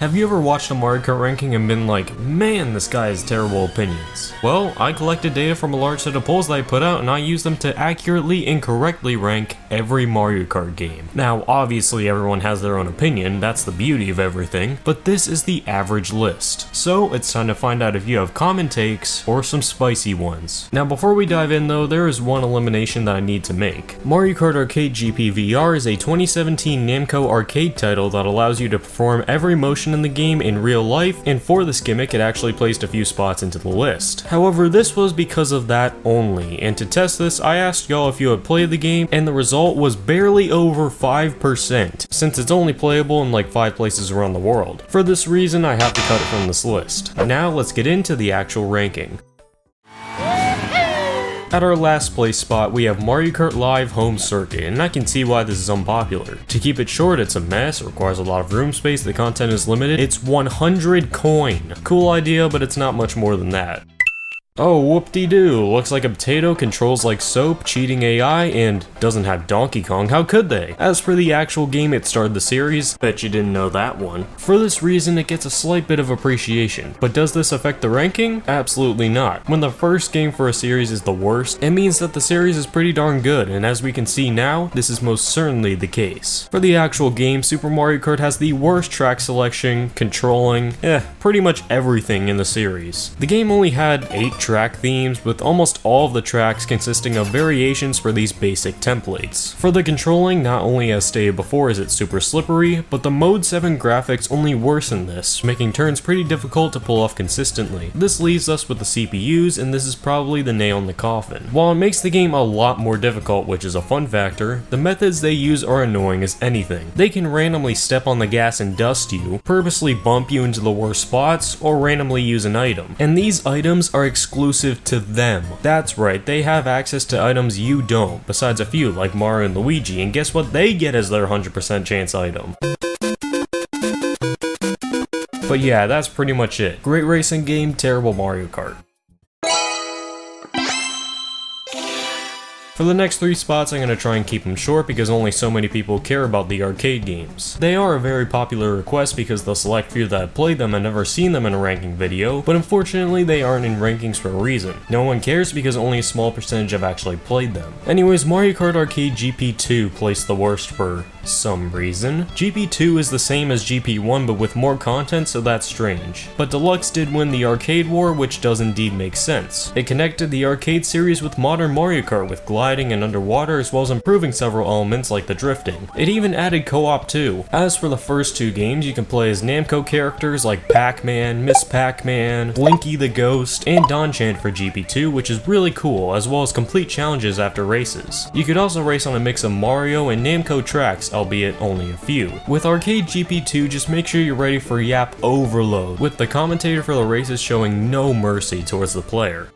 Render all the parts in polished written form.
Have you ever watched a Mario Kart ranking and been like, man, this guy has terrible opinions? Well, I collected data from a large set of polls that I put out and I used them to accurately and correctly rank every Mario Kart game. Now, obviously everyone has their own opinion, that's the beauty of everything, but this is the average list. So it's time to find out if you have common takes or some spicy ones. Now before we dive in though, there is one elimination that I need to make. Mario Kart Arcade GP VR is a 2017 Namco arcade title that allows you to perform every motion in the game in real life, and for this gimmick it actually placed a few spots into the list. However, this was because of that only, and to test this I asked y'all if you had played the game, and the result was barely over 5%, since it's only playable in like 5 places around the world. For this reason I have to cut it from this list. Now let's get into the actual ranking. At our last place spot, we have Mario Kart Live Home Circuit, and I can see why this is unpopular. To keep it short, it's a mess, it requires a lot of room space, the content is limited, it's 100 coin. Cool idea, but it's not much more than that. Oh, whoop-de-doo, looks like a potato, controls like soap, cheating AI, and doesn't have Donkey Kong, how could they? As for the actual game, it started the series, bet you didn't know that one. For this reason, it gets a slight bit of appreciation, but does this affect the ranking? Absolutely not. When the first game for a series is the worst, it means that the series is pretty darn good, and as we can see now, this is most certainly the case. For the actual game, Super Mario Kart has the worst track selection, controlling, pretty much everything in the series. The game only had 8 track themes, with almost all of the tracks consisting of variations for these basic templates. For the controlling, not only as stated before is it super slippery, but the Mode 7 graphics only worsen this, making turns pretty difficult to pull off consistently. This leaves us with the CPUs, and this is probably the nail in the coffin. While it makes the game a lot more difficult, which is a fun factor, the methods they use are annoying as anything. They can randomly step on the gas and dust you, purposely bump you into the worst spots, or randomly use an item. And these items are exclusive to them. That's right, they have access to items you don't, besides a few like Mario and Luigi, and guess what they get as their 100% chance item? But yeah, that's pretty much it. Great racing game, terrible Mario Kart. For the next 3 spots, I'm going to try and keep them short because only so many people care about the arcade games. They are a very popular request because the select few that have played them have never seen them in a ranking video, but unfortunately they aren't in rankings for a reason. No one cares because only a small percentage have actually played them. Anyways, Mario Kart Arcade GP2 placed the worst for some reason. GP2 is the same as GP1 but with more content, so that's strange. But Deluxe did win the arcade war, which does indeed make sense. It connected the arcade series with modern Mario Kart with gliding and underwater, as well as improving several elements like the drifting. It even added co-op too. As for the first 2 games, you can play as Namco characters like Pac-Man, Miss Pac-Man, Blinky the Ghost, and Don-Chan for GP2, which is really cool, as well as complete challenges after races. You could also race on a mix of Mario and Namco tracks, albeit only a few. With Arcade GP2, just make sure you're ready for yap overload, with the commentator for the races showing no mercy towards the player.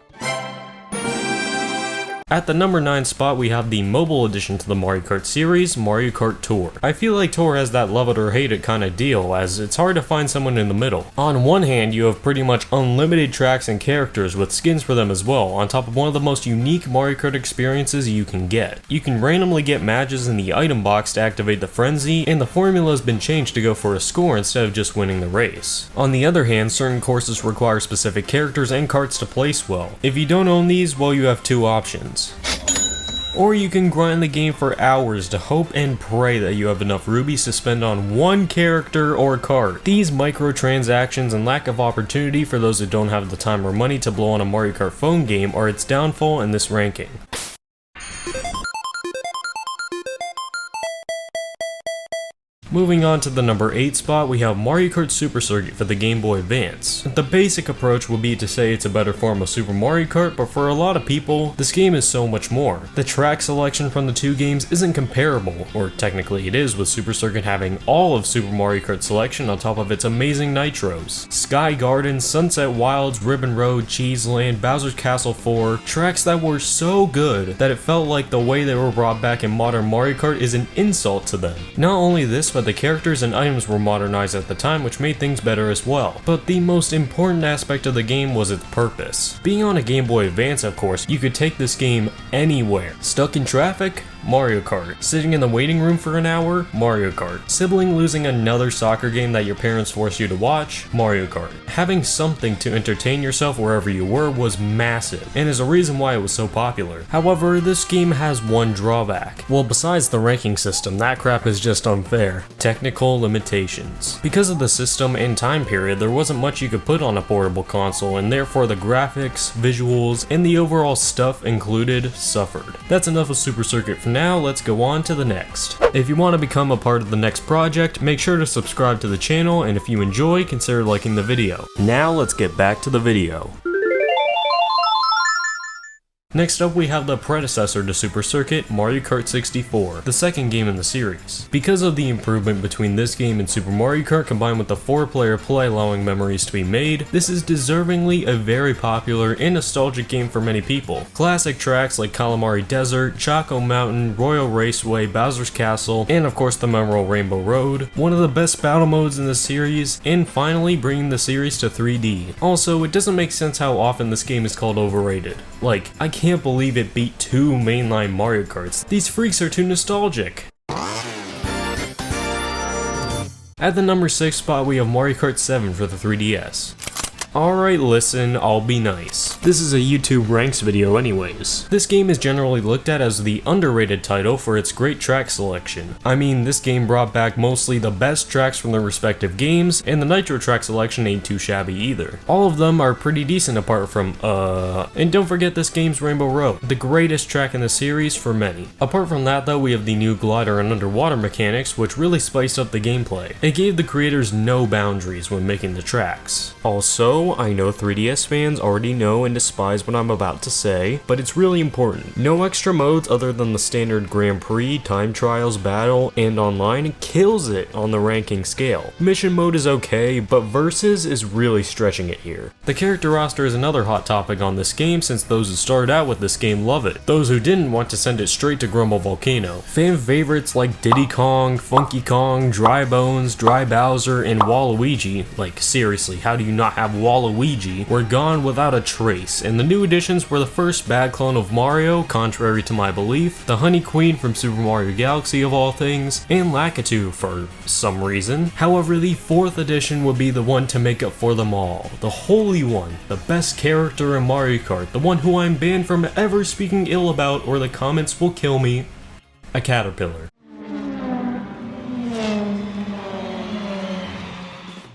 At the number 9 spot, we have the mobile addition to the Mario Kart series, Mario Kart Tour. I feel like Tour has that love it or hate it kind of deal, as it's hard to find someone in the middle. On one hand, you have pretty much unlimited tracks and characters with skins for them as well, on top of one of the most unique Mario Kart experiences you can get. You can randomly get matches in the item box to activate the frenzy, and the formula has been changed to go for a score instead of just winning the race. On the other hand, certain courses require specific characters and carts to place well. If you don't own these, well, you have 2 options. Or you can grind the game for hours to hope and pray that you have enough rubies to spend on one character or cart. These microtransactions and lack of opportunity for those who don't have the time or money to blow on a Mario Kart phone game are its downfall in this ranking. Moving on to the number 8 spot, we have Mario Kart Super Circuit for the Game Boy Advance. The basic approach would be to say it's a better form of Super Mario Kart, but for a lot of people, this game is so much more. The track selection from the 2 games isn't comparable, or technically it is, with Super Circuit having all of Super Mario Kart selection on top of its amazing nitros. Sky Garden, Sunset Wilds, Ribbon Road, Cheese Land, Bowser's Castle 4, tracks that were so good that it felt like the way they were brought back in modern Mario Kart is an insult to them. Not only this, but the characters and items were modernized at the time, which made things better as well. But the most important aspect of the game was its purpose. Being on a Game Boy Advance, of course, you could take this game anywhere. Stuck in traffic? Mario Kart. Sitting in the waiting room for an hour? Mario Kart. Sibling losing another soccer game that your parents forced you to watch? Mario Kart. Having something to entertain yourself wherever you were was massive, and is a reason why it was so popular. However, this game has one drawback. Well, besides the ranking system, that crap is just unfair. Technical limitations. Because of the system and time period, there wasn't much you could put on a portable console, and therefore the graphics, visuals, and the overall stuff included suffered. That's enough of Super Circuit for now, let's go on to the next. If you want to become a part of the next project, make sure to subscribe to the channel, and if you enjoy, consider liking the video. Now let's get back to the video. Next up we have the predecessor to Super Circuit, Mario Kart 64, the second game in the series. Because of the improvement between this game and Super Mario Kart combined with the 4-player play allowing memories to be made, this is deservingly a very popular and nostalgic game for many people. Classic tracks like Calamari Desert, Choco Mountain, Royal Raceway, Bowser's Castle, and of course the memorable Rainbow Road, one of the best battle modes in the series, and finally bringing the series to 3D. Also, it doesn't make sense how often this game is called overrated. Like, I can't believe it beat 2 mainline Mario Karts. These freaks are too nostalgic. At the number 6 spot we have Mario Kart 7 for the 3DS. Alright, listen, I'll be nice. This is a YouTube ranks video anyways. This game is generally looked at as the underrated title for its great track selection. I mean, this game brought back mostly the best tracks from their respective games, and the Nitro track selection ain't too shabby either. All of them are pretty decent apart from, and don't forget this game's Rainbow Road, the greatest track in the series for many. Apart from that though, we have the new glider and underwater mechanics, which really spiced up the gameplay. It gave the creators no boundaries when making the tracks. Also, I know 3DS fans already know and despise what I'm about to say, but it's really important. No extra modes other than the standard Grand Prix, Time Trials, Battle, and Online kills it on the ranking scale. Mission mode is okay, but Versus is really stretching it here. The character roster is another hot topic on this game since those who started out with this game love it. Those who didn't want to send it straight to Grumble Volcano. Fan favorites like Diddy Kong, Funky Kong, Dry Bones, Dry Bowser, and Waluigi, like seriously, how do you not have Waluigi, were gone without a trace, and the new additions were the first bad clone of Mario, contrary to my belief, the Honey Queen from Super Mario Galaxy of all things, and Lakitu for some reason. However, the 4th edition would be the one to make up for them all. The Holy One, the best character in Mario Kart, the one who I'm banned from ever speaking ill about or the comments will kill me. A caterpillar.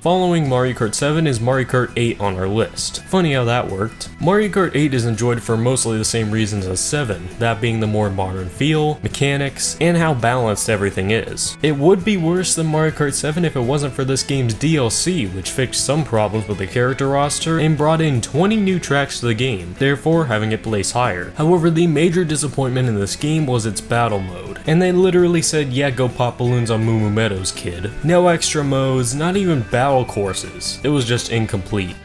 Following Mario Kart 7 is Mario Kart 8 on our list. Funny how that worked. Mario Kart 8 is enjoyed for mostly the same reasons as 7, that being the more modern feel, mechanics, and how balanced everything is. It would be worse than Mario Kart 7 if it wasn't for this game's DLC, which fixed some problems with the character roster and brought in 20 new tracks to the game, therefore having it place higher. However, the major disappointment in this game was its battle mode, and they literally said, yeah, go pop balloons on Moo Moo Meadows, kid. No extra modes, not even battle courses. It was just incomplete.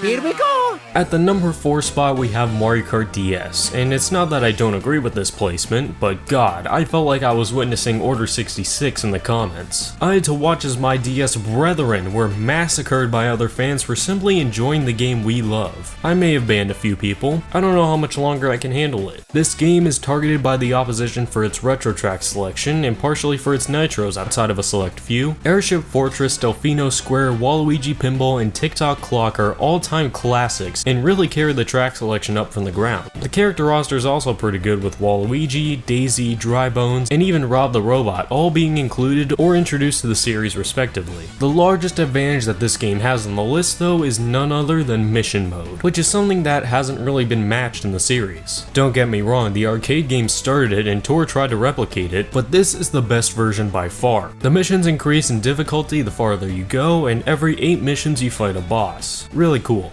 Here we go! At the number 4 spot we have Mario Kart DS, and it's not that I don't agree with this placement, but god, I felt like I was witnessing Order 66 in the comments. I had to watch as my DS brethren were massacred by other fans for simply enjoying the game we love. I may have banned a few people, I don't know how much longer I can handle it. This game is targeted by the opposition for its retro track selection, and partially for its nitros outside of a select few. Airship Fortress, Delfino Square, Waluigi Pinball, and TikTok Clock are all-time classics, and really carry the track selection up from the ground. The character roster is also pretty good with Waluigi, Daisy, Dry Bones, and even Rob the Robot all being included or introduced to the series respectively. The largest advantage that this game has on the list though is none other than mission mode, which is something that hasn't really been matched in the series. Don't get me wrong, the arcade game started it and Tor tried to replicate it, but this is the best version by far. The missions increase in difficulty the farther you go, and every 8 missions you fight a boss. Really cool.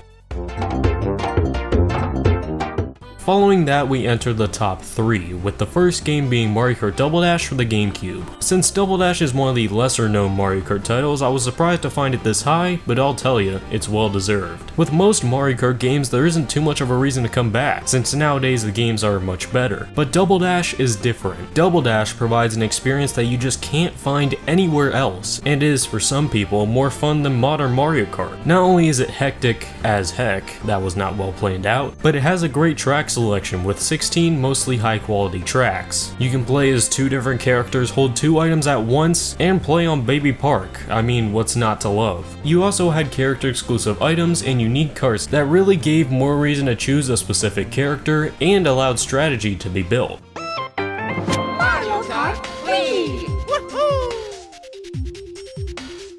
Following that, we enter the top 3, with the first game being Mario Kart Double Dash for the GameCube. Since Double Dash is one of the lesser known Mario Kart titles, I was surprised to find it this high, but I'll tell you, it's well deserved. With most Mario Kart games, there isn't too much of a reason to come back, since nowadays the games are much better. But Double Dash is different. Double Dash provides an experience that you just can't find anywhere else, and is, for some people, more fun than modern Mario Kart. Not only is it hectic as heck, that was not well planned out, but it has a great track selection with 16 mostly high quality tracks. You can play as 2 different characters, hold 2 items at once, and play on Baby Park. I mean, what's not to love? You also had character exclusive items and unique carts that really gave more reason to choose a specific character and allowed strategy to be built. Mario Kart Wii! Woohoo!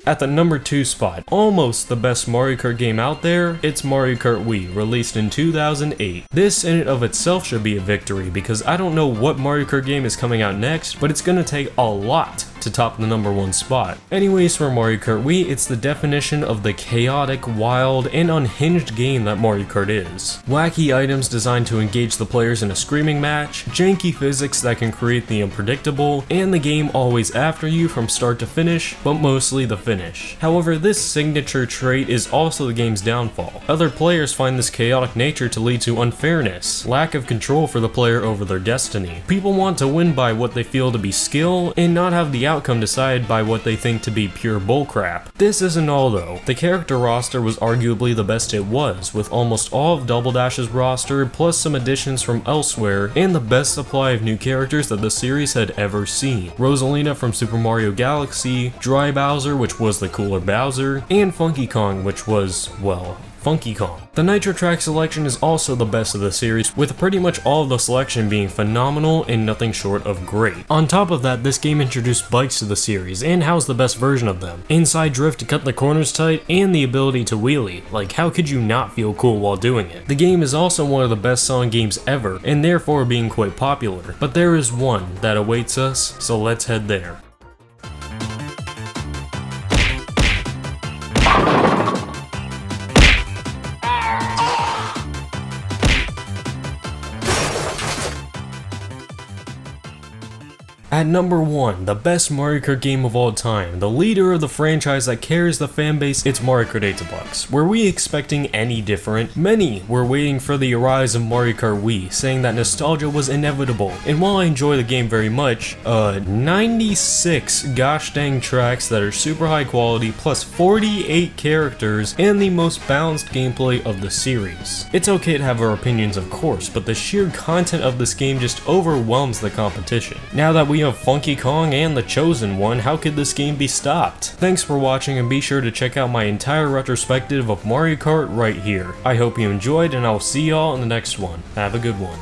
At the number 2 spot, almost the best Mario Kart game out there, it's Mario Kart Wii, released in 2008. This in and of itself should be a victory because I don't know what Mario Kart game is coming out next, but it's gonna take a lot to top the number 1 spot. Anyways, for Mario Kart Wii, it's the definition of the chaotic, wild, and unhinged game that Mario Kart is. Wacky items designed to engage the players in a screaming match, janky physics that can create the unpredictable, and the game always after you from start to finish, but mostly the finish. However, this signature trait is also the game's downfall. Other players find this chaotic nature to lead to unfairness, lack of control for the player over their destiny. People want to win by what they feel to be skill, and not have the outcome decided by what they think to be pure bullcrap. This isn't all though. The character roster was arguably the best it was, with almost all of Double Dash's roster, plus some additions from elsewhere, and the best supply of new characters that the series had ever seen. Rosalina from Super Mario Galaxy, Dry Bowser, which was the cooler Bowser, and Funky Kong, which was, well, Funky Kong. The Nitro track selection is also the best of the series, with pretty much all of the selection being phenomenal and nothing short of great. On top of that, this game introduced bikes to the series and housed the best version of them. Inside drift to cut the corners tight, and the ability to wheelie. Like, how could you not feel cool while doing it? The game is also one of the best selling games ever, and therefore being quite popular. But there is one that awaits us, so let's head there. At number 1, the best Mario Kart game of all time, the leader of the franchise that carries the fanbase, it's Mario Kart 8 Deluxe. Were we expecting any different? Many were waiting for the rise of Mario Kart Wii, saying that nostalgia was inevitable, and while I enjoy the game very much, 96 gosh dang tracks that are super high quality, plus 48 characters, and the most balanced gameplay of the series. It's okay to have our opinions of course, but the sheer content of this game just overwhelms the competition. Now that we have Funky Kong and the Chosen One, how could this game be stopped? Thanks for watching, and be sure to check out my entire retrospective of Mario Kart right here. I hope you enjoyed, and I'll see y'all in the next one. Have a good one.